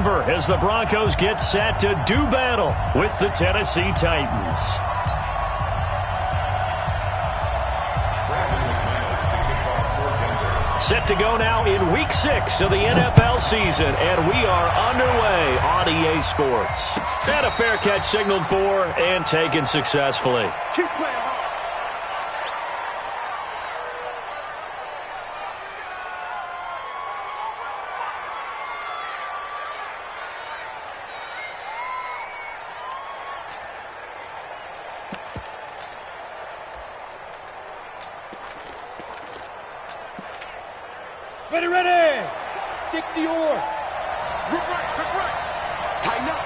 Denver as the Broncos get set to do battle with the Tennessee Titans. Set to go now in Week 6 of the NFL season, and we are underway on EA Sports. And a fair catch signaled for and taken successfully. Keep playing. Ready. 60 yards. Right. Tighten up.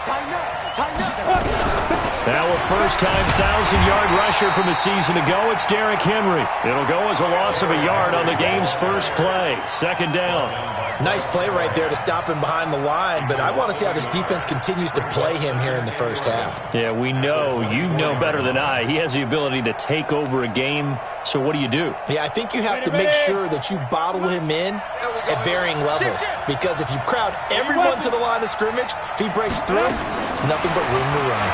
Now a first-time 1,000-yard rusher from a season ago, it's Derrick Henry. It'll go as a loss of a yard on the game's first play. Second down. Nice play right there to stop him behind the line, but I want to see how this defense continues to play him here in the first half. Yeah, we know. You know better than I. He has the ability to take over a game, so what do you do? Yeah, I think you have to make sure that you bottle him in at varying levels, because if you crowd everyone to the line of scrimmage, if he breaks through, there's nothing but room to run.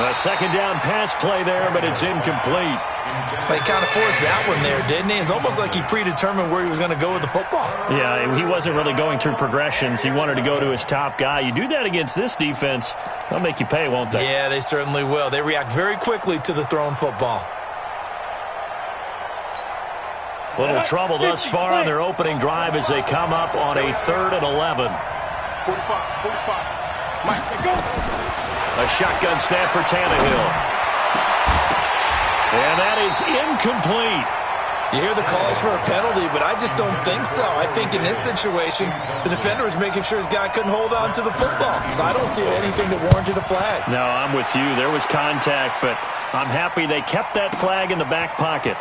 A second down pass play there, but it's incomplete. But he kind of forced that one there, didn't he? It's almost like he predetermined where he was going to go with the football. Yeah, he wasn't really going through progressions. He wanted to go to his top guy. You do that against this defense, they'll make you pay, won't they? Yeah, they certainly will. They react very quickly to the thrown football. Little trouble thus far on their opening drive as they come up on a 3rd and 11. 45. Mike, go. A shotgun snap for Tannehill. And that is incomplete. You hear the calls for a penalty, but I just don't think so. I think in this situation, the defender was making sure his guy couldn't hold on to the football. So I don't see anything that warranted a flag. No, I'm with you. There was contact, but I'm happy they kept that flag in the back pocket.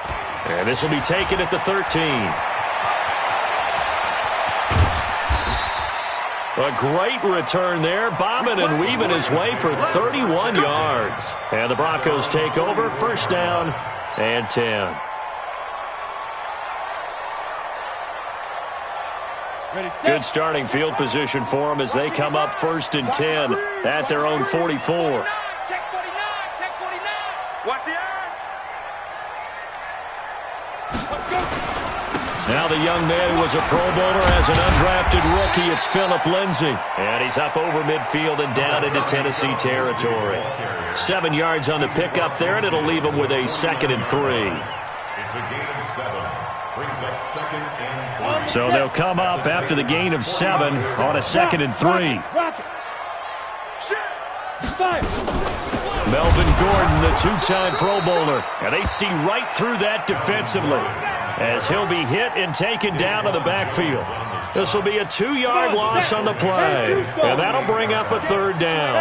And this will be taken at the 13. A great return there, bobbing and weaving his way for 31 yards. And the Broncos take over, first down and 10. Good starting field position for them as they come up 1st and 10 at their own 44. Check 49. Watch the eye. Now the young man who was a Pro Bowler as an undrafted rookie. It's Phillip Lindsay. And he's up over midfield and down into Tennessee territory. 7 yards on the pickup there, and it'll leave him with a 2nd and 3. It's a gain of 7. Brings up 2nd and 3. So they'll come up after the gain of 7 on a 2nd and 3. Melvin Gordon, the 2-time Pro Bowler. And they see right through that defensively as he'll be hit and taken down to the backfield. This will be a 2-yard loss on the play. And that'll bring up a 3rd down.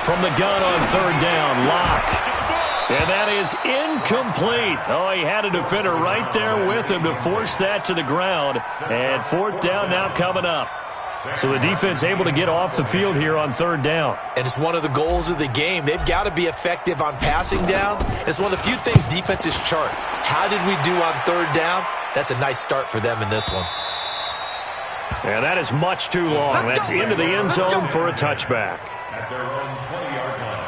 From the gun on 3rd down, Locke. And that is incomplete. Oh, he had a defender right there with him to force that to the ground. And 4th down now coming up. So the defense able to get off the field here on 3rd down. And it's one of the goals of the game. They've got to be effective on passing downs. It's one of the few things defenses chart. How did we do on 3rd down? That's a nice start for them in this one. And that is much too long. That's into the end zone for a touchback. At their own 20-yard line.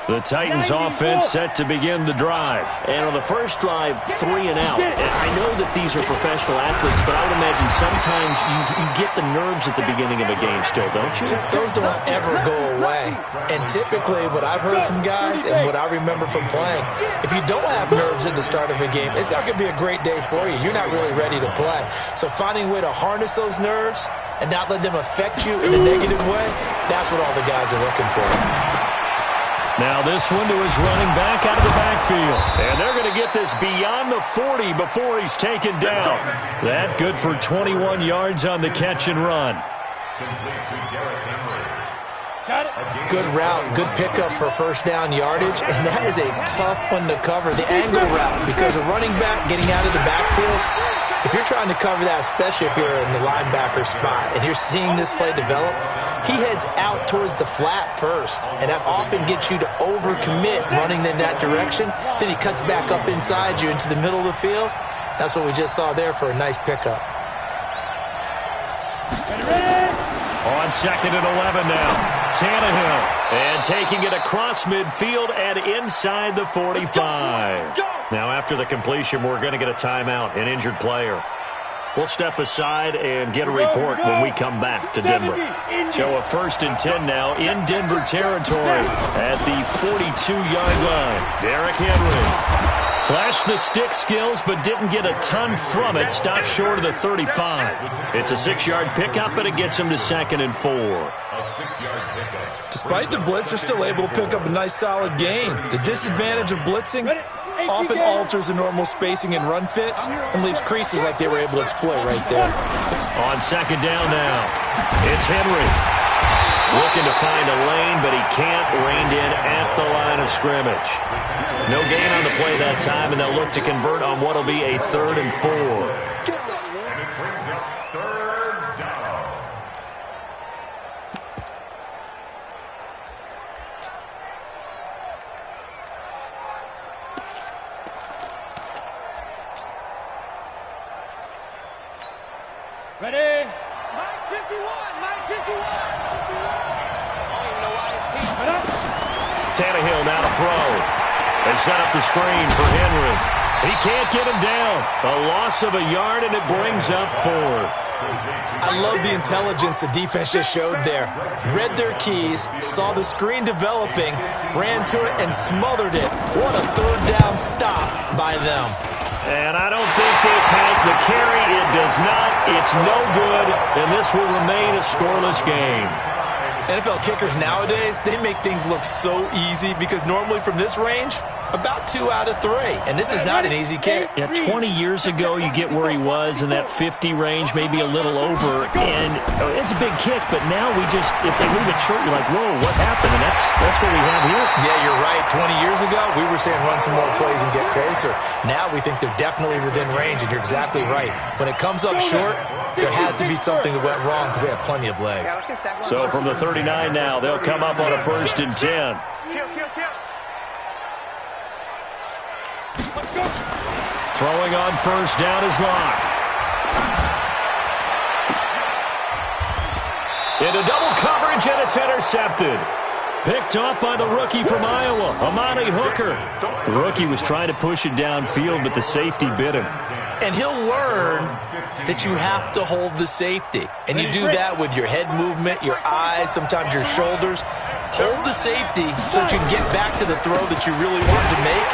The Titans offense set to begin the drive. And on the first drive, 3 and out. And I know that these are professional athletes, but I would imagine sometimes you get the nerves at the beginning of a game still, don't you? Those don't ever go away. And typically what I've heard from guys and what I remember from playing, if you don't have nerves at the start of a game, it's not going to be a great day for you. You're not really ready to play. So finding a way to harness those nerves and not let them affect you in a negative way, that's what all the guys are looking for. Now this one to his running back out of the backfield. And they're going to get this beyond the 40 before he's taken down. That good for 21 yards on the catch and run. Good route, good pickup for first down yardage, and that is a tough one to cover, the angle route, because a running back getting out of the backfield, If you're trying to cover that, especially if you're in the linebacker spot, and you're seeing this play develop, he heads out towards the flat first, and that often gets you to overcommit running in that direction. Then he cuts back up inside you into the middle of the field. That's what we just saw there for a nice pickup. On 2nd and 11 now. Tannehill, and taking it across midfield and inside the 45. Now, after the completion, we're going to get a timeout, an injured player. We'll step aside and get a report when we come back to Denver. So a 1st and 10 now in Denver territory at the 42-yard line. Derrick Henry flashed the stick skills but didn't get a ton from it. Stopped short of the 35. It's a 6-yard pickup, and it gets him to 2nd and 4. A 6-yard pickup. Despite the blitz, they're still able to pick up a nice solid gain. The disadvantage of blitzing often alters the normal spacing and run fits and leaves creases like they were able to exploit right there. On 2nd down now, it's Henry. Looking to find a lane, but he can't. Reined in at the line of scrimmage. No gain on the play that time, and they'll look to convert on what will be a 3rd and 4. And it brings up 3rd down. Ready? Mike 51! Mike 51! I don't even know why this team's up. Tannehill now to throw. They set up the screen for Henry. He can't get him down. A loss of a yard, and it brings up 4th. I love the intelligence the defense just showed there. Read their keys, saw the screen developing, ran to it, and smothered it. What a 3rd down stop by them. And I don't think this has the carry. It does not. It's no good, and this will remain a scoreless game. NFL kickers nowadays, they make things look so easy because normally from this range, about 2 out of 3. And this is not an easy kick. Yeah, 20 years ago, you get where he was in that 50 range, maybe a little over, and it's a big kick. But now we just, if they leave it short, you're like, whoa, what happened? And that's what we have here. Yeah, you're right. 20 years ago, we were saying run some more plays and get closer. Now we think they're definitely within range, and you're exactly right. When it comes up short, there has to be something that went wrong because they have plenty of legs. So from the 39 now, they'll come up on a 1st and 10. Throwing on 1st down is Locke. Into double coverage, and it's intercepted. Picked off by the rookie from Iowa, Amani Hooker. The rookie was trying to push it downfield, but the safety bit him. And he'll learn that you have to hold the safety. And you do that with your head movement, your eyes, sometimes your shoulders. Hold the safety so that you can get back to the throw that you really want to make.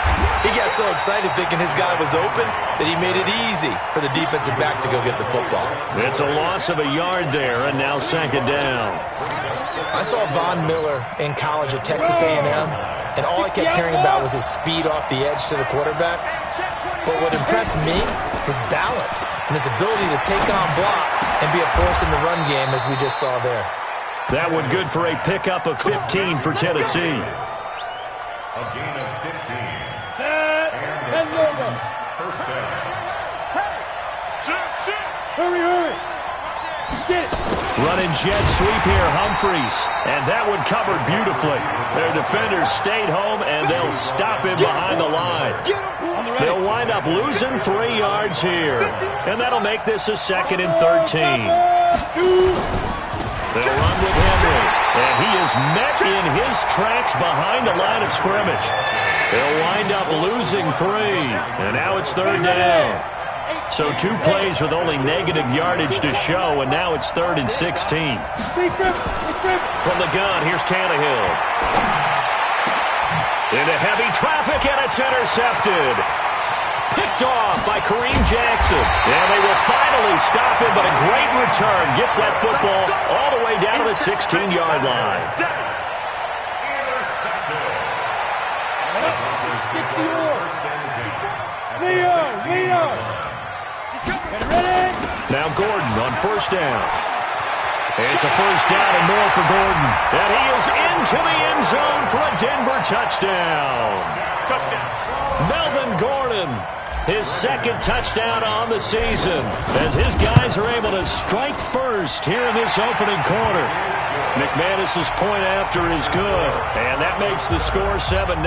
He got so excited thinking his guy was open that he made it easy for the defensive back to go get the football. It's a loss of a yard there, and now 2nd down. I saw Von Miller in college at Texas A&M, and all I kept hearing about was his speed off the edge to the quarterback. But what impressed me, his balance and his ability to take on blocks and be a force in the run game, as we just saw there. That one good for a pickup of 15 for Tennessee. A gain of 15. Set. And it 1st down. Hurry. Get it. Running jet sweep here, Humphreys. And that one covered beautifully. Their defenders stayed home, and they'll stop him behind the line. They'll wind up losing 3 yards here. And that'll make this a 2nd and 13. They'll run with Henry. And he is met in his tracks behind the line of scrimmage. They'll wind up losing 3. And now it's 3rd down. So 2 plays with only negative yardage to show, and now it's 3rd and 16. From the gun, here's Tannehill. Into heavy traffic, and it's intercepted. Picked off by Kareem Jackson. And they will finally stop him, but a great return gets that football all the way down to the 16-yard line. Leo. Now Gordon on 1st down. It's a 1st down and more for Gordon. And he is into the end zone for a Denver touchdown. Melvin Gordon his second touchdown on the season, as his guys are able to strike first here in this opening quarter. McManus's point after is good, and that makes the score 7-0.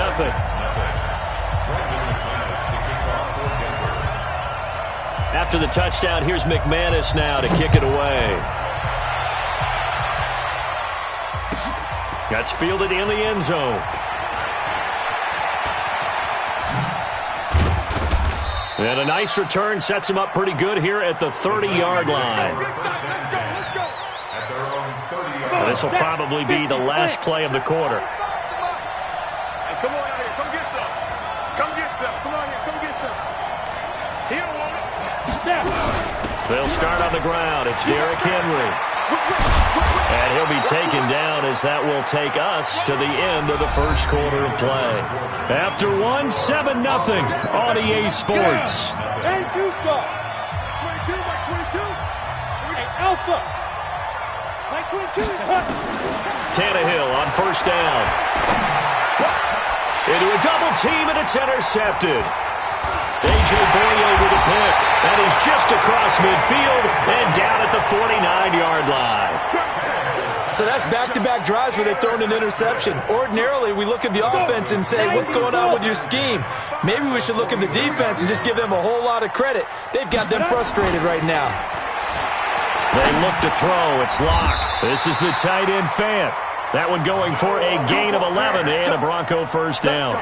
After the touchdown, here's McManus now to kick it away. That's fielded in the end zone. And a nice return sets him up pretty good here at the 30-yard line. This will probably be the last play of the quarter. Come on out here. Come get some. Come get some. Come on here. Come get some. He don't want it. They'll start on the ground. It's Derrick Henry. And he'll be taken down as that will take us to the end of the first quarter of play. After 7-0 on EA Sports. And 2 star. 22 by 22. Hey, Alpha. By 22. Tannehill on first down. Into a double team, and it's intercepted. A.J. Boye with a pick. That is just across midfield and down at the 49-yard line. So that's back-to-back drives where they've thrown an interception. Ordinarily, we look at the offense and say, what's going on with your scheme? Maybe we should look at the defense and just give them a whole lot of credit. They've got them frustrated right now. They look to throw. It's Locke. This is the tight end, Fant. That one going for a gain of 11 and a Bronco first down.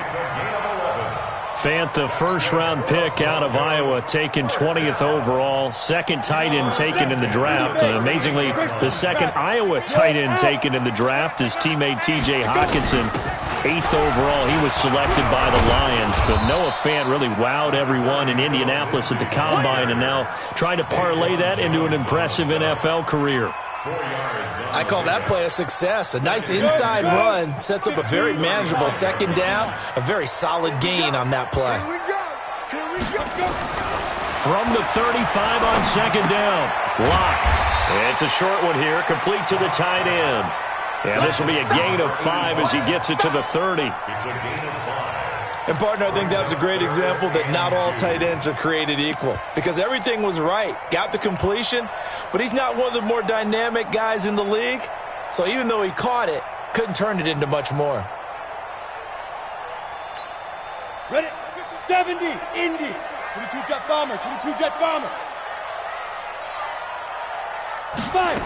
Fant, the first-round pick out of Iowa, taken 20th overall. Second tight end taken in the draft. Amazingly, the second Iowa tight end taken in the draft is teammate T.J. Hockenson. 8th overall, he was selected by the Lions. But Noah Fant really wowed everyone in Indianapolis at the Combine and now trying to parlay that into an impressive NFL career. I call that play a success. A nice inside run sets up a very manageable second down. A very solid gain on that play. Here we go. Here we go. From the 35 on second down, Locke. It's a short one here, complete to the tight end. And this will be a gain of 5 as he gets it to the 30. It's a gain of 5. And, partner, I think that was a great example that not all tight ends are created equal. Because everything was right. Got the completion, but he's not one of the more dynamic guys in the league. So even though he caught it, couldn't turn it into much more. Ready? 70. Indy. 22 Jet Bomber. 22 Jet Bomber. 5.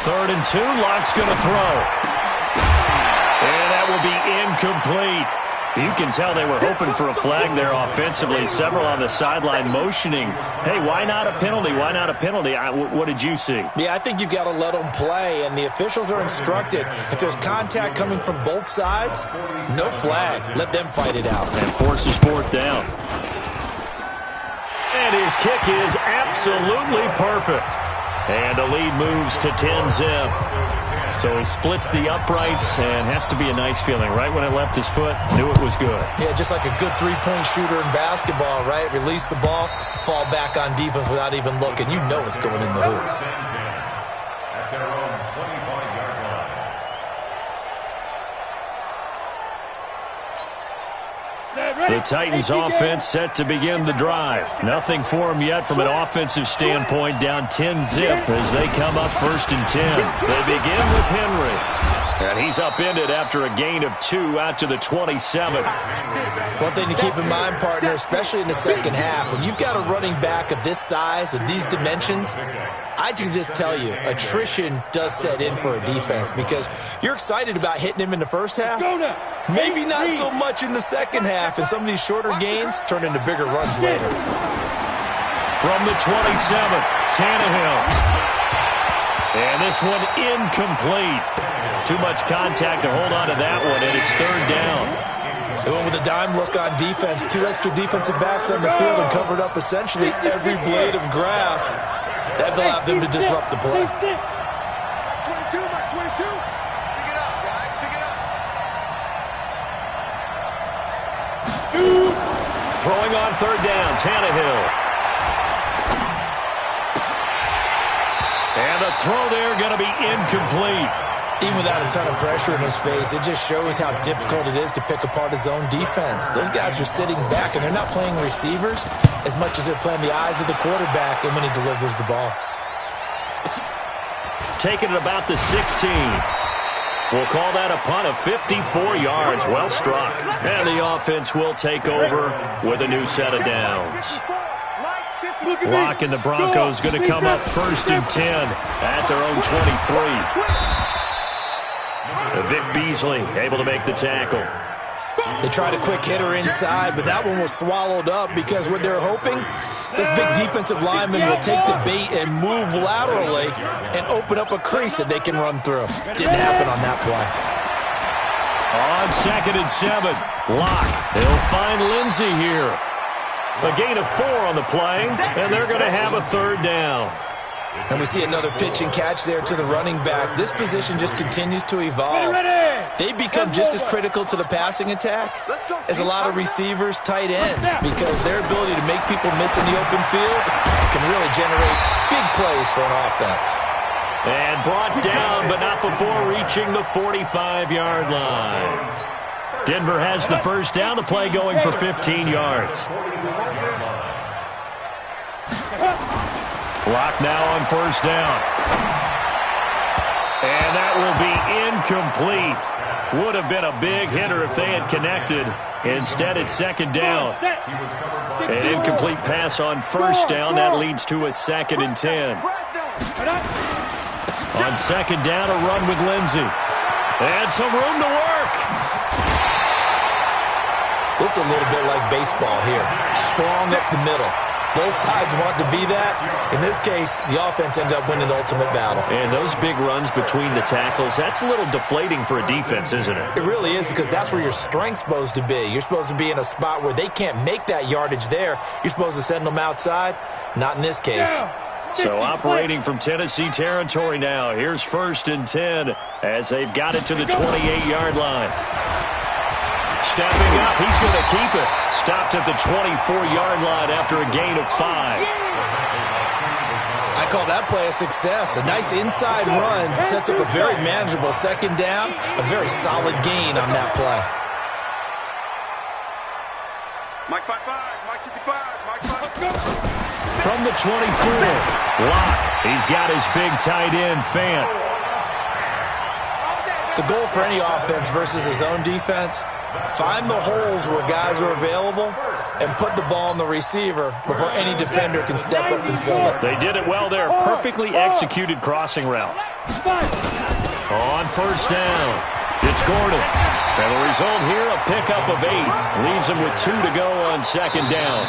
3rd and 2, Locke's going to throw. And that will be incomplete. You can tell they were hoping for a flag there offensively. Several on the sideline motioning, hey, why not a penalty? Why not a penalty? What did you see? Yeah, I think you've got to let them play, and the officials are instructed. If there's contact coming from both sides, no flag. Let them fight it out. And forces 4th down. And his kick is absolutely perfect. And the lead moves to 10-zip. So he splits the uprights and has to be a nice feeling. Right when it left his foot, knew it was good. Yeah, just like a good three-point shooter in basketball, right? Release the ball, fall back on defense without even looking. You know it's going in the hoop. At their own 25-yard line. The Titans offense set to begin the drive. Nothing for them yet from an offensive standpoint, down 10-zip as they come up 1st and 10. They begin with Henry. And he's upended after a gain of 2 out to the 27. One thing to keep in mind, partner, especially in the second half, when you've got a running back of this size, of these dimensions, I can just tell you, attrition does set in for a defense because you're excited about hitting him in the first half. Maybe not so much in the second half, and some of these shorter gains turn into bigger runs later. From the 27, Tannehill. And this one incomplete. Too much contact to hold on to that one, and it's 3rd down. They went with a dime look on defense. 2 extra defensive backs on the field and covered up essentially every blade of grass. That allowed them to disrupt the play. 22 by 22. Pick it up, guys. Pick it up. Throwing on 3rd down, Tannehill. And the throw there going to be incomplete. Even without a ton of pressure in his face, it just shows how difficult it is to pick apart his own defense. Those guys are sitting back, and they're not playing receivers as much as they're playing the eyes of the quarterback and when he delivers the ball. Taking it about the 16. We'll call that a punt of 54 yards. Well struck. And the offense will take over with a new set of downs. Locke and the Broncos going to come up 1st and 10 at their own 23. Vic Beasley able to make the tackle. They tried a quick hitter inside, but that one was swallowed up because what they're hoping, this big defensive lineman will take the bait and move laterally and open up a crease that they can run through. Didn't happen on that play. On 2nd and 7, Locke. He'll find Lindsey here. A gain of 4 on the play, and they're going to have a 3rd down. And we see another pitch and catch there to the running back. This position just continues to evolve. They become just as critical to the passing attack as a lot of receivers, tight ends, because their ability to make people miss in the open field can really generate big plays for an offense. And brought down, but not before reaching the 45-yard line. Denver has the 1st down. The play going for 15 yards. Locke now on 1st down. And that will be incomplete. Would have been a big hitter if they had connected. Instead, it's 2nd down. An incomplete pass on 1st down. That leads to a 2nd and 10. On 2nd down, a run with Lindsey. And some room to work. This is a little bit like baseball here. Strong up the middle. Both sides want to be that. In this case, the offense ended up winning the ultimate battle. And those big runs between the tackles, that's a little deflating for a defense, isn't it? It really is, because that's where your strength's supposed to be. You're supposed to be in a spot where they can't make that yardage there. You're supposed to send them outside. Not in this case. So operating from Tennessee territory now. Here's 1st and 10 as they've got it to the 28-yard line. Stepping up, he's going to keep it. Stopped at the 24-yard line after a gain of 5. I call that play a success. A nice inside run sets up a very manageable 2nd down. A very solid gain on that play. Mike 5-5, Mike 55, Mike 5. From the 24, Locke. He's got his big tight end, Fant. The goal for any offense versus his own defense, find the holes where guys are available and put the ball on the receiver before any defender can step up and fill it. They did it well there. Perfectly executed crossing route. On 1st down, it's Gordon. And the result here, a pickup of 8. Leaves him with 2 to go on 2nd down.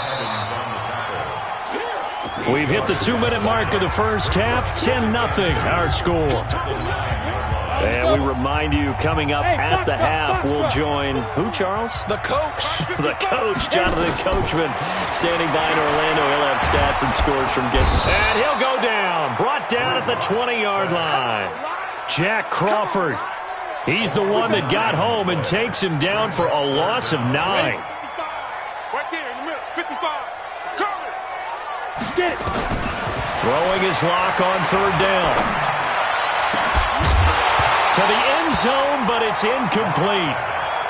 We've hit the 2-minute mark of the 1st half. 10-0 our score. And we remind you, coming up at the half, we'll join who, Charles? The coach. The coach, Jonathan Coachman, standing by in Orlando. He'll have stats and scores from getting. And he'll go down. Brought down at the 20-yard line. Jack Crawford. He's the one that got home and takes him down for a loss of 9. Right there in the middle, 55. Cover. Get it. Throwing his Locke on 3rd down. To the end zone, but it's incomplete.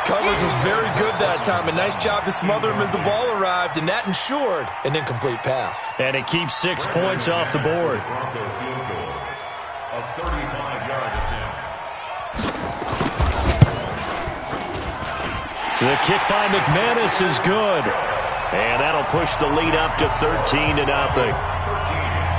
Coverage was very good that time. A nice job to smother him as the ball arrived, and that ensured an incomplete pass. And it keeps 6 points off the board. The kick by McManus is good. And that'll push the lead up to 13-0.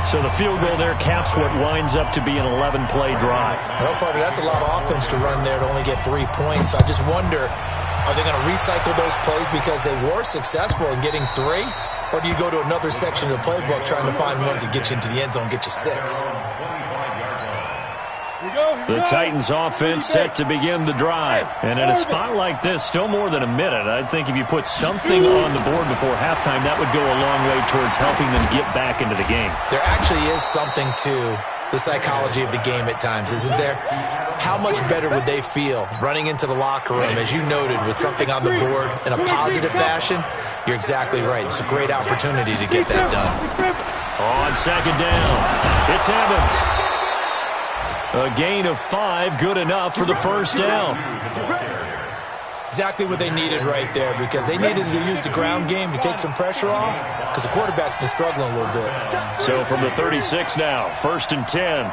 So the field goal there caps what winds up to be an 11-play drive. Well, partner, that's a lot of offense to run there to only get 3 points. I just wonder, are they going to recycle those plays because they were successful in getting 3? Or do you go to another section of the playbook trying to find ones that get you into the end zone and get you 6? The Titans offense set to begin the drive. And in a spot like this, still more than a minute, I think if you put something on the board before halftime, that would go a long way towards helping them get back into the game. There actually is something to the psychology of the game at times, isn't there? How much better would they feel running into the locker room, as you noted, with something on the board in a positive fashion? You're exactly right. It's a great opportunity to get that done. On 2nd down, it's Evans. A gain of 5, good enough for the first down. Exactly what they needed right there, because they needed to use the ground game to take some pressure off, because the quarterback's been struggling a little bit. So from the 36 now, 1st and 10.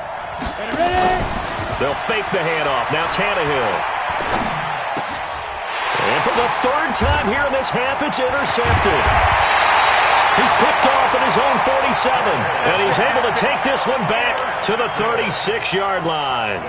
They'll fake the handoff. Now Tannehill. And for the 3rd time here in this half, it's intercepted. He's picked off at his own 47, and he's able to take this one back to the 36-yard line.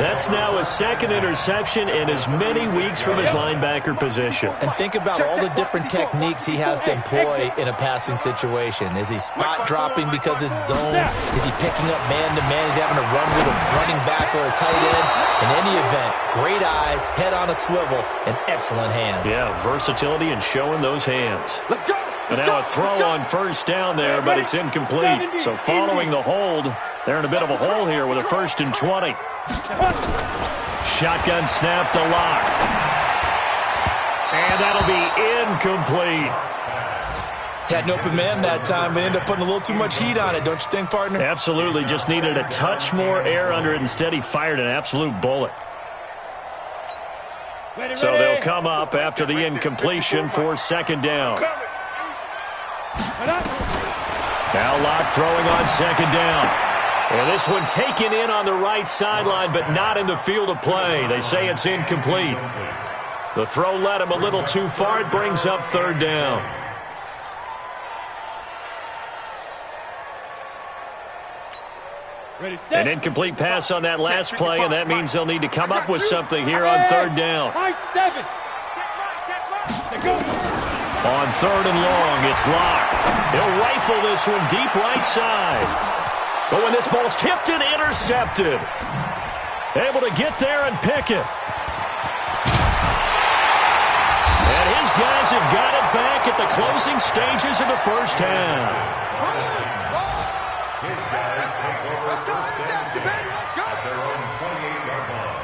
That's now his 2nd interception in as many weeks from his linebacker position. And think about all the different techniques he has to employ in a passing situation. Is he spot dropping because it's zone? Is he picking up man-to-man? Is he having to run with a running back or a tight end? In any event, great eyes, head on a swivel, and excellent hands. Yeah, versatility and showing those hands. Let's go. And now a throw on 1st down there, but it's incomplete. So following the hold, they're in a bit of a hole here with a 1st and 20. Shotgun snap to Locke. And that'll be incomplete. Had an open man that time, but ended up putting a little too much heat on it, don't you think, partner? Absolutely. Just needed a touch more air under it. Instead, he fired an absolute bullet. So they'll come up after the incompletion for 2nd down. Now Locke throwing on 2nd down. And this one taken in on the right sideline, but not in the field of play. They say it's incomplete. The throw led him a little too far. It brings up 3rd down. An incomplete pass on that last play, and that means they'll need to come up with something here on 3rd down. On 3rd and long, it's Locke. He'll rifle this one deep right side. But when this ball's tipped and intercepted, able to get there and pick it. And his guys have got it back at the closing stages of the 1st half. His guys take over 1st and 10 at their own 28-yard line.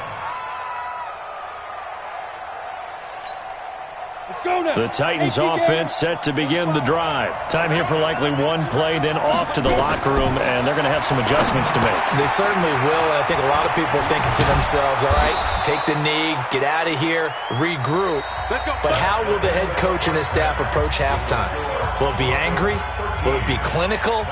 The Titans offense set to begin the drive. Time here for likely one play, then off to the locker room, and they're going to have some adjustments to make. They certainly will, and I think a lot of people are thinking to themselves, all right, take the knee, get out of here, regroup. But how will the head coach and his staff approach halftime? Will it be angry? Will it be clinical?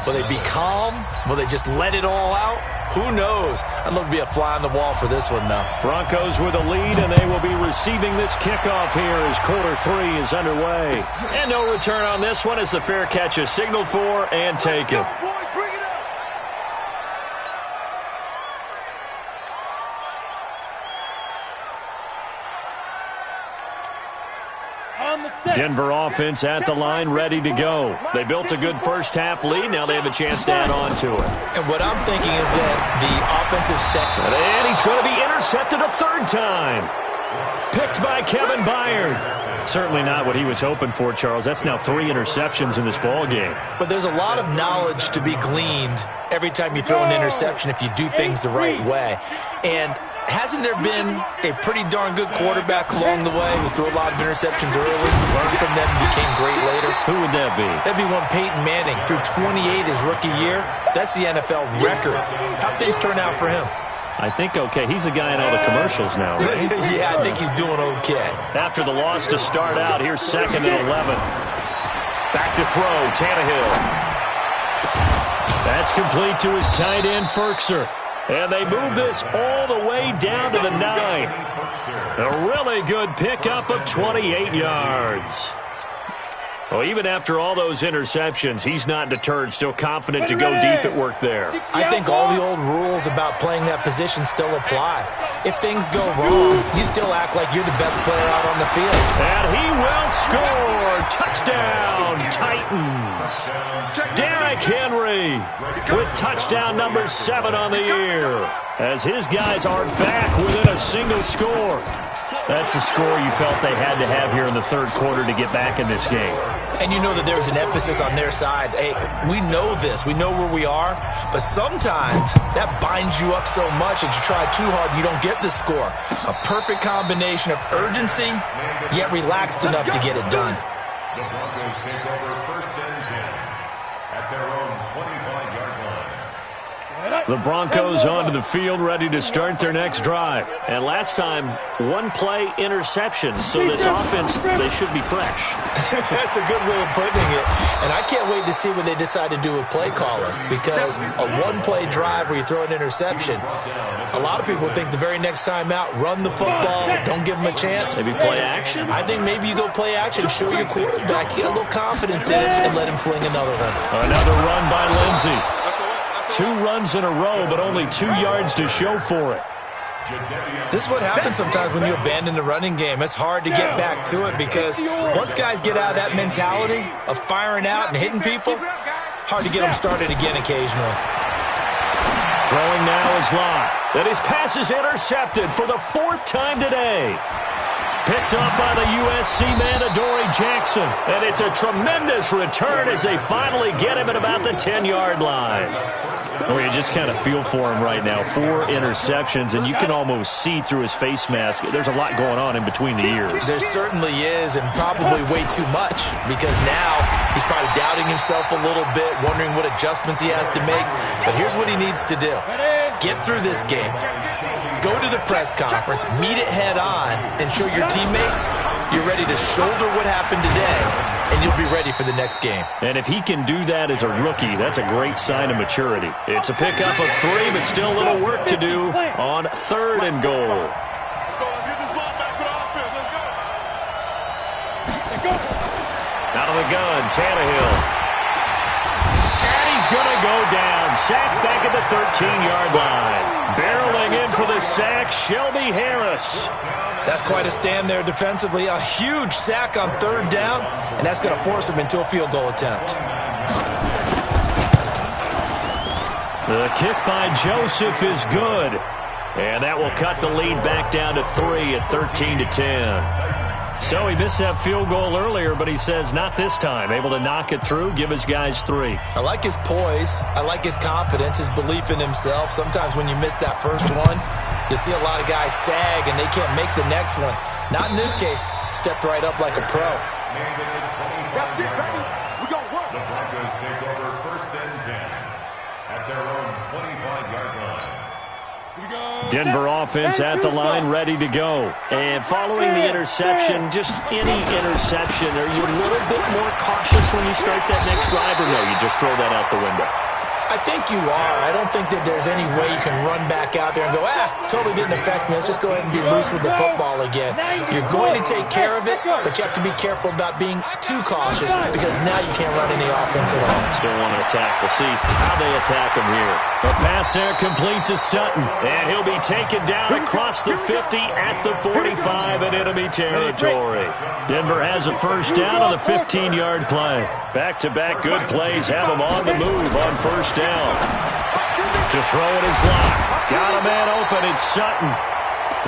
Will they be calm? Will they just let it all out? Who knows? I'd love to be a fly on the wall for this one, though. Broncos with a lead, and they will be receiving this kickoff here as quarter 3 is underway. And no return on this one as the fair catch is signaled for and taken. Denver offense at the line, ready to go. They built a good first half lead. Now they have a chance to add on to it. And what I'm thinking is that the offensive step. And he's going to be intercepted a 3rd time. Picked by Kevin Byard. Certainly not what he was hoping for, Charles. That's now 3 interceptions in this ball game. But there's a lot of knowledge to be gleaned every time you throw an interception if you do things the right way. And hasn't there been a pretty darn good quarterback along the way who threw a lot of interceptions early, learned from them, and became great later? Who would that be? That'd be one Peyton Manning. Threw 28 his rookie year. That's the NFL record. How'd things turn out for him? I think okay. He's a guy in all the commercials now, right? Yeah, I think he's doing okay. After the loss to start out, here's 2nd and 11. Back to throw, Tannehill. That's complete to his tight end, Firkser. And they move this all the way down to the 9. A really good pickup of 28 yards. Well, even after all those interceptions, he's not deterred, still confident to go deep at work there. I think all the old rules about playing that position still apply. If things go wrong, you still act like you're the best player out on the field. And he will score. Touchdown, Titans. Derrick Henry with touchdown number 7 on the year as his guys are back within a single score. That's a score you felt they had to have here in the 3rd quarter to get back in this game. And you know that there's an emphasis on their side. Hey, we know this. We know where we are. But sometimes that binds you up so much that you try too hard and you don't get the score. A perfect combination of urgency, yet relaxed enough to get it done. The Broncos take over 1st and 10 at their own 25-yard line. The Broncos onto the field, ready to start their next drive. And last time, one-play interception. So this offense, they should be fresh. That's a good way of putting it. And I can't wait to see what they decide to do with play calling, because a one-play drive where you throw an interception, a lot of people think the very next time out, run the football, don't give them a chance. Maybe play action? I think maybe you go play action, show your quarterback, get a little confidence in it, and let him fling another one. Another run by Lindsey. 2 runs in a row, but only 2 yards to show for it. This is what happens sometimes when you abandon the running game. It's hard to get back to it, because once guys get out of that mentality of firing out and hitting people, hard to get them started again occasionally. Throwing now is Locke. And his pass is intercepted for the 4th time today. Picked up by the USC man, Adoree Jackson. And it's a tremendous return as they finally get him at about the 10-yard line. Well, you just kind of feel for him right now. 4 interceptions, and you can almost see through his face mask. There's a lot going on in between the ears. There certainly is, and probably way too much, because now he's probably doubting himself a little bit, wondering what adjustments he has to make. But here's what he needs to do. Get through this game. Go to the press conference, meet it head on, and show your teammates you're ready to shoulder what happened today, and you'll be ready for the next game. And if he can do that as a rookie, that's a great sign of maturity. It's a pickup of 3, but still a little work to do on 3rd and goal. Let's go. Let's get this ball back for the offense. Let's go. Out of the gun, Tannehill. And he's going to go down. Sacked back at the 13-yard line. Barreling in for the sack, Shelby Harris. That's quite a stand there defensively. A huge sack on 3rd down, and that's going to force him into a field goal attempt. The kick by Joseph is good. And that will cut the lead back down to 3 at 13-10. So he missed that field goal earlier, but he says not this time. Able to knock it through, give his guys 3. I like his poise. I like his confidence, his belief in himself. Sometimes when you miss that first one, you see a lot of guys sag and they can't make the next one. Not in this case. Stepped right up like a pro. That's it, baby. We gonna work. The Broncos take over 1st and 10 at their own 25-yard line. Denver offense at the line, ready to go. And following the interception, just any interception, are you a little bit more cautious when you start that next drive, or no, you just throw that out the window? I think you are. I don't think that there's any way you can run back out there and go, totally didn't affect me. Let's just go ahead and be loose with the football again. You're going to take care of it, but you have to be careful about being too cautious, because now you can't run any offense at all. Still want to attack. We'll see how they attack him here. A pass there complete to Sutton, and he'll be taken down across the 50 at the 45 in enemy territory. Denver has a 1st down on the 15-yard play. Back-to-back good plays have him on the move on 1st down. To throw it is Locke. Got a man open, it's Sutton.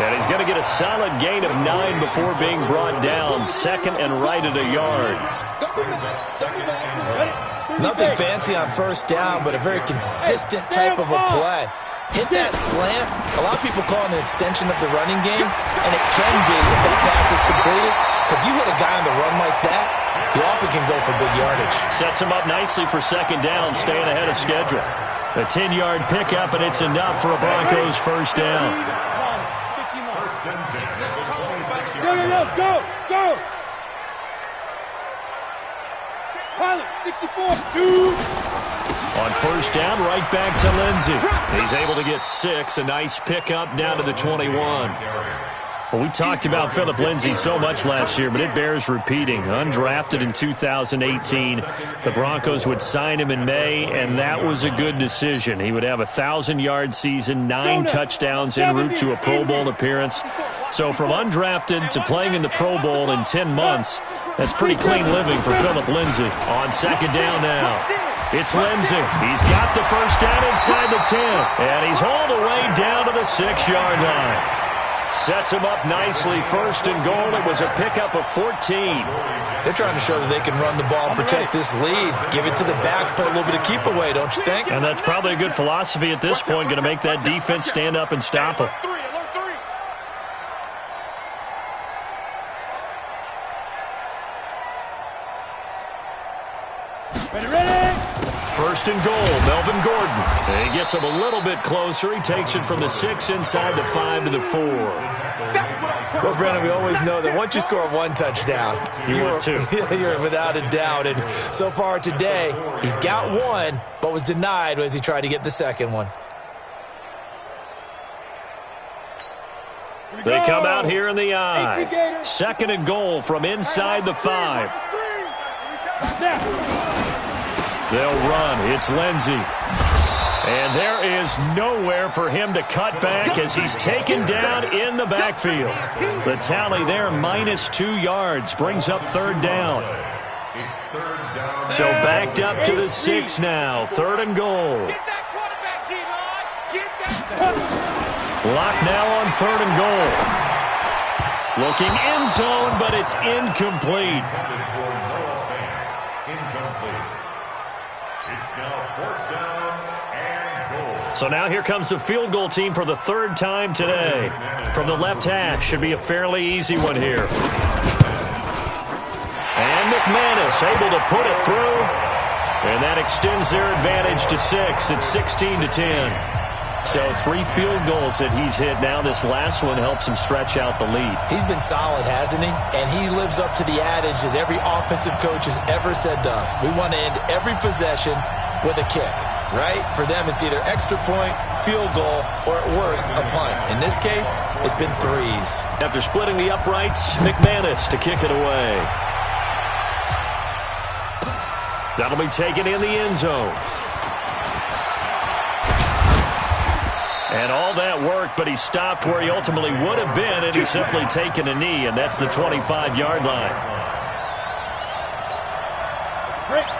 And he's going to get a solid gain of 9 before being brought down. 2nd and right at a yard. Nothing fancy on 1st down, but a very consistent type of a play. Hit that slant. A lot of people call it an extension of the running game, and it can be if that pass is completed, because you hit a guy on the run like that, he often can go for big yardage. Sets him up nicely for 2nd down, staying ahead of schedule. A 10-yard pickup, and it's enough for a Broncos 1st down. 1st and 10 at the 26-yard Go, line. go, go. Pilot, 64, 2. On 1st down, right back to Lindsey. He's able to get 6. A nice pickup down to the 21. Well, we talked about Phillip Lindsay so much last year, but it bears repeating. Undrafted in 2018. The Broncos would sign him in May, and that was a good decision. He would have a 1,000-yard season, 9 touchdowns en route to a Pro Bowl appearance. So from undrafted to playing in the Pro Bowl in 10 months, that's pretty clean living for Phillip Lindsay. On 2nd down now. It's Lindsay. He's got the 1st down inside the 10, and he's all the way down to the 6-yard line. Sets him up nicely. 1st and goal. It was a pickup of 14. They're trying to show that they can run the ball and protect this lead. Give it to the backs, put a little bit of keep away, don't you think? And that's probably a good philosophy at this point. Going to make that defense stand up and stop him. First and goal, Melvin Gordon. And he gets him a little bit closer. He takes it from the 6 inside the 5 to the 4. Well, Brennan, we always know that once you score one touchdown, you're without a doubt. And so far today, he's got one, but was denied as he tried to get the second one. They come out here in the I. Second and goal from inside the 5. They'll run. It's Lindsey. And there is nowhere for him to cut back as he's taken down in the backfield. The tally there, -2 yards, brings up third down. So backed up to the 6 now. Third and goal. Lock now on third and goal. Looking end zone, but it's incomplete. It's now fourth down and goal. So now here comes the field goal team for the third time today. From the left hash, should be a fairly easy one here. And McManus able to put it through. And that extends their advantage to 6. It's 16-10. So 3 field goals that he's hit now. This last one helps him stretch out the lead. He's been solid, hasn't he? And he lives up to the adage that every offensive coach has ever said to us. We want to end every possession with a kick, right? For them, it's either extra point, field goal, or at worst, a punt. In this case, it's been 3s. After splitting the uprights, McManus to kick it away. That'll be taken in the end zone. And all that worked, but he stopped where he ultimately would have been, and he's simply taken a knee, and that's the 25-yard line.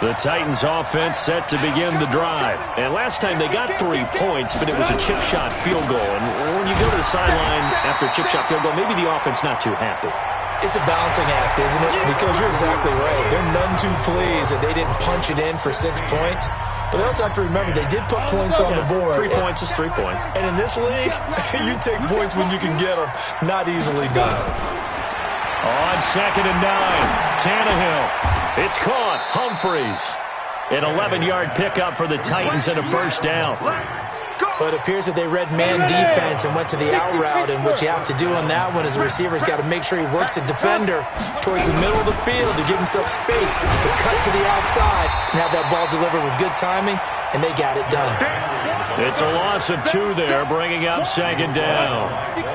The Titans offense set to begin the drive. And last time they got 3 points, but it was a chip shot field goal. And when you go to the sideline after a chip shot field goal, maybe the offense not too happy. It's a balancing act, isn't it? Because you're exactly right. They're none too pleased that they didn't punch it in for 6 points. But they also have to remember they did put points on the board. 3 points is 3 points. And in this league, you take points when you can get them. Not easily done. On second and 9, Tannehill. It's caught. Humphreys. An 11-yard pickup for the Titans and a first down. But it appears that they read man defense and went to the out route, and what you have to do on that one is the receiver's got to make sure he works the defender towards the middle of the field to give himself space to cut to the outside and have that ball delivered with good timing, and they got it done. It's a loss of 2 there, bringing up second down. It's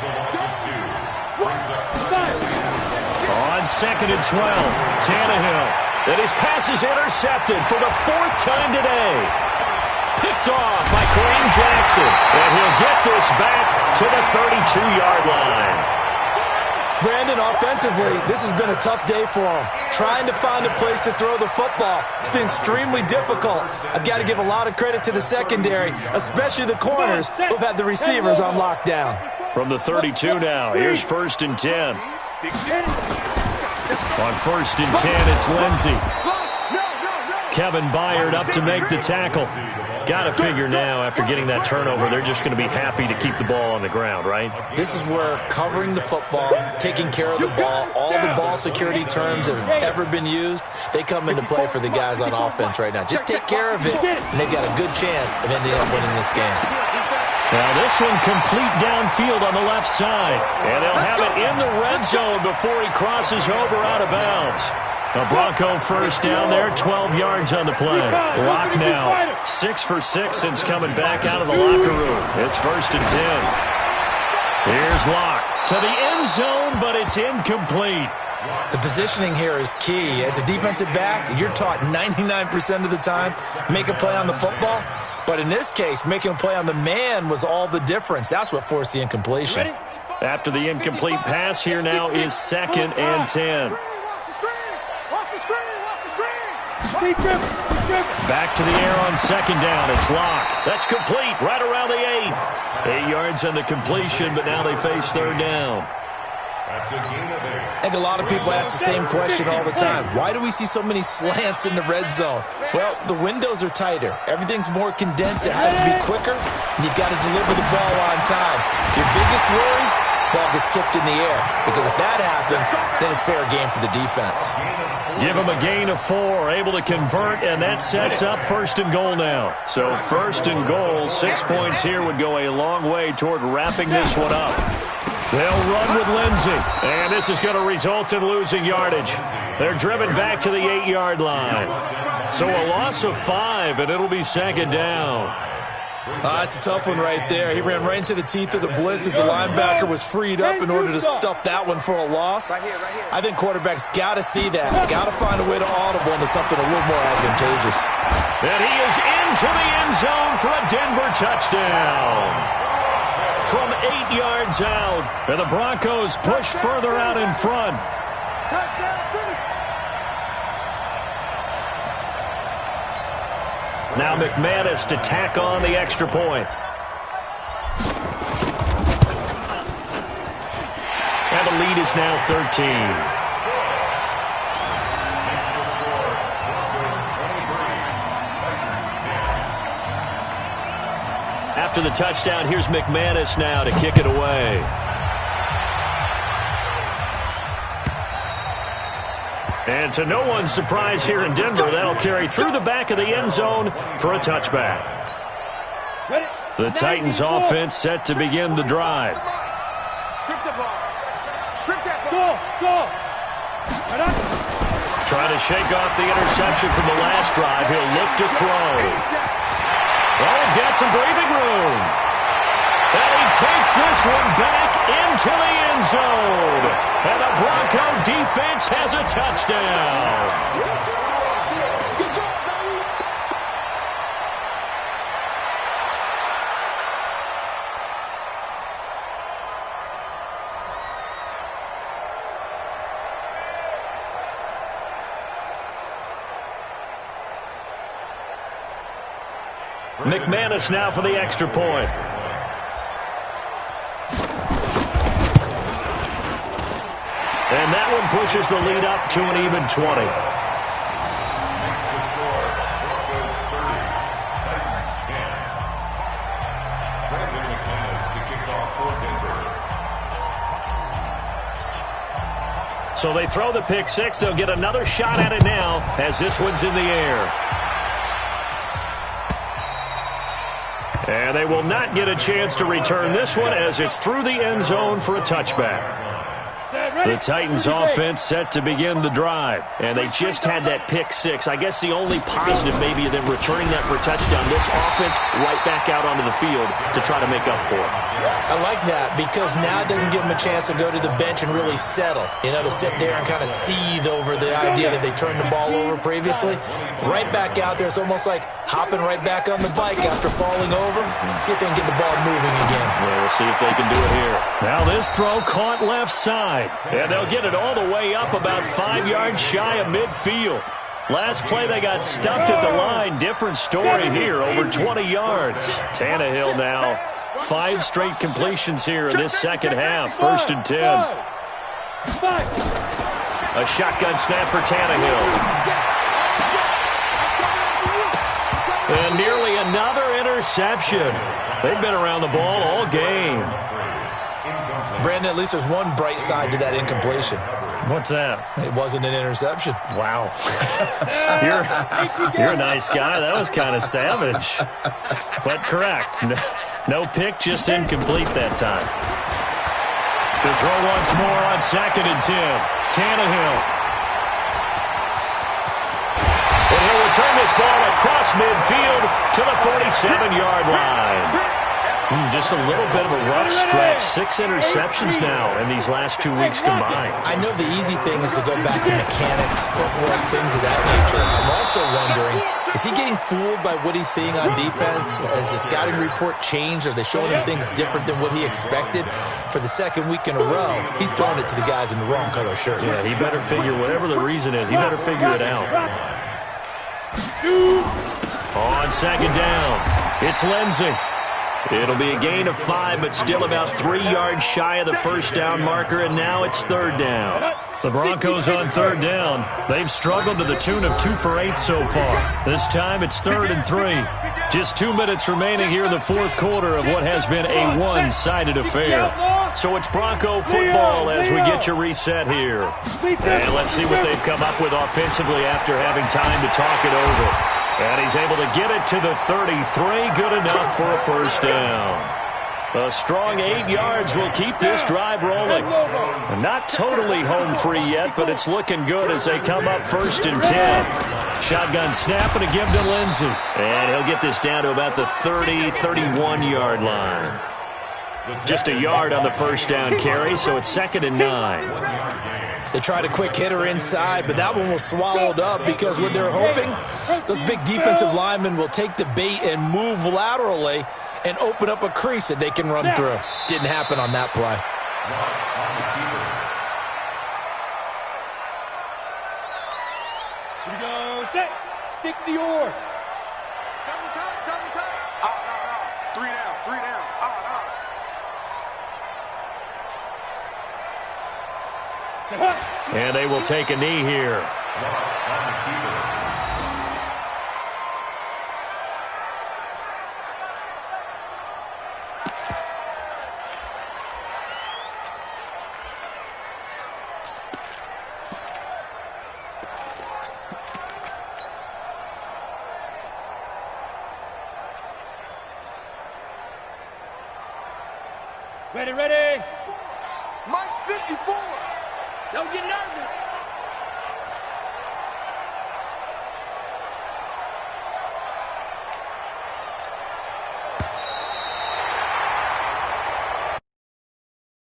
a loss of 2. Brings up second. On second and 12, Tannehill. And his pass is intercepted for the 4th time today. Picked off by Kareem Jackson. And he'll get this back to the 32-yard line. Brandon, offensively, this has been a tough day for him. Trying to find a place to throw the football. It's been extremely difficult. I've got to give a lot of credit to the secondary, especially the corners who've had the receivers on lockdown. From the 32 now, here's first and 10. On first and 10, it's Lindsey. Kevin Byard up to make the tackle. Got to figure now, after getting that turnover, they're just going to be happy to keep the ball on the ground, right? This is where covering the football, taking care of the ball, all the ball security terms that have ever been used, they come into play for the guys on offense right now. Just take care of it, and they've got a good chance of ending up winning this game. Now this one complete downfield on the left side. And they'll have it in the red zone before he crosses over out of bounds. A Bronco first down there, 12 yards on the play. Lock now, 6 for 6 since coming back out of the locker room. It's first and 10. Here's Lock to the end zone, but it's incomplete. The positioning here is key. As a defensive back, you're taught 99% of the time, make a play on the football. But in this case, making a play on the man was all the difference. That's what forced the incompletion. After the incomplete pass, here now is second and 10. Back to the air on second down. It's Lock. That's complete right around the 8. 8 yards on the completion, but now they face third down. That's a gain of 8. I think a lot of people ask the same question all the time. Why do we see so many slants in the red zone? Well, the windows are tighter. Everything's more condensed. It has to be quicker, and you've got to deliver the ball on time. Your biggest worry, ball gets tipped in the air. Because if that happens, then it's fair game for the defense. Give him a gain of 4, able to convert, and that sets up 1st and goal now. So 1st and goal, 6 points here would go a long way toward wrapping this one up. They'll run with Lindsey, and this is going to result in losing yardage. They're driven back to the 8-yard line. So a loss of 5, and it'll be 2nd down. That's a tough one right there. He ran right into the teeth of the blitz as the linebacker was freed up in order to stuff that one for a loss. I think quarterbacks got to see that. Got to find a way to audible into something a little more advantageous. And he is into the end zone for a Denver touchdown. From 8 yards out, and the Broncos push further out in front. Now McManus to tack on the extra point. And the lead is now 13. After the touchdown, here's McManus now to kick it away. And to no one's surprise here in Denver, that'll carry through the back of the end zone for a touchback. The Titans offense set to begin the drive. Strip the ball. Strip that ball. Go. Trying to shake off the interception from the last drive. He'll look to throw. Well, he's got some breathing room. And he takes this one back into the end zone. And the Bronco defense has a touchdown. Good job, McManus now for the extra point. And that one pushes the lead up to an even 20. So they throw the pick 6. They'll get another shot at it now as this one's in the air. And they will not get a chance to return this one as it's through the end zone for a touchback. The Titans offense set to begin the drive. And they just had that pick 6. I guess the only positive maybe of them returning that for a touchdown. This offense right back out onto the field to try to make up for it. I like that because now it doesn't give them a chance to go to the bench and really settle. You know, to sit there and kind of seethe over the idea that they turned the ball over previously. Right back out there. It's almost like hopping right back on the bike after falling over. See if they can get the ball moving again. Well, we'll see if they can do it here. Now this throw caught left side. And they'll get it all the way up about 5 yards shy of midfield. Last play they got stuffed at the line. Different story here, over 20 yards. Tannehill now. 5 straight completions here in this second half. 1st and 10. A shotgun snap for Tannehill. And nearly another interception. They've been around the ball all game. Brandon, at least there's one bright side to that incompletion. What's that? It wasn't an interception. Wow. You're a nice guy. That was kind of savage. But correct. No pick, just incomplete that time. To throw once more on 2nd and 10. Tannehill. And he'll return this ball across midfield to the 47-yard line. Just a little bit of a rough stretch. 6 interceptions now in these last 2 weeks combined. I know the easy thing is to go back to mechanics, footwork, things of that nature. I'm also wondering, is he getting fooled by what he's seeing on defense? Has the scouting report changed? Are they showing him things different than what he expected? For the 2nd week in a row, he's throwing it to the guys in the wrong color shirts. Yeah, he better figure, whatever the reason is, he better figure it out. On 2nd down, it's Lindsey. It'll be a gain of 5, but still about 3 yards shy of the first down marker, and now it's 3rd down. The Broncos on 3rd down. They've struggled to the tune of 2 for 8 so far. This time it's 3rd and 3. Just 2 minutes remaining here in the 4th quarter of what has been a one-sided affair. So it's Bronco football as we get your reset here. And let's see what they've come up with offensively after having time to talk it over. And he's able to get it to the 33. Good enough for a first down. A strong 8 yards will keep this drive rolling. Not totally home free yet, but it's looking good as they come up 1st and 10. Shotgun snap and a give to Lindsay. And he'll get this down to about the 30, 31-yard line. Just a yard on the first down carry, so it's 2nd and 9. They tried a quick hitter inside, but that one was swallowed up because what they're hoping, those big defensive linemen will take the bait and move laterally and open up a crease that they can run through. Didn't happen on that play. Here we go, set. 60 or. Double time. No. 3 down. And they will take a knee here. Ready. Mike 54. Don't get nervous.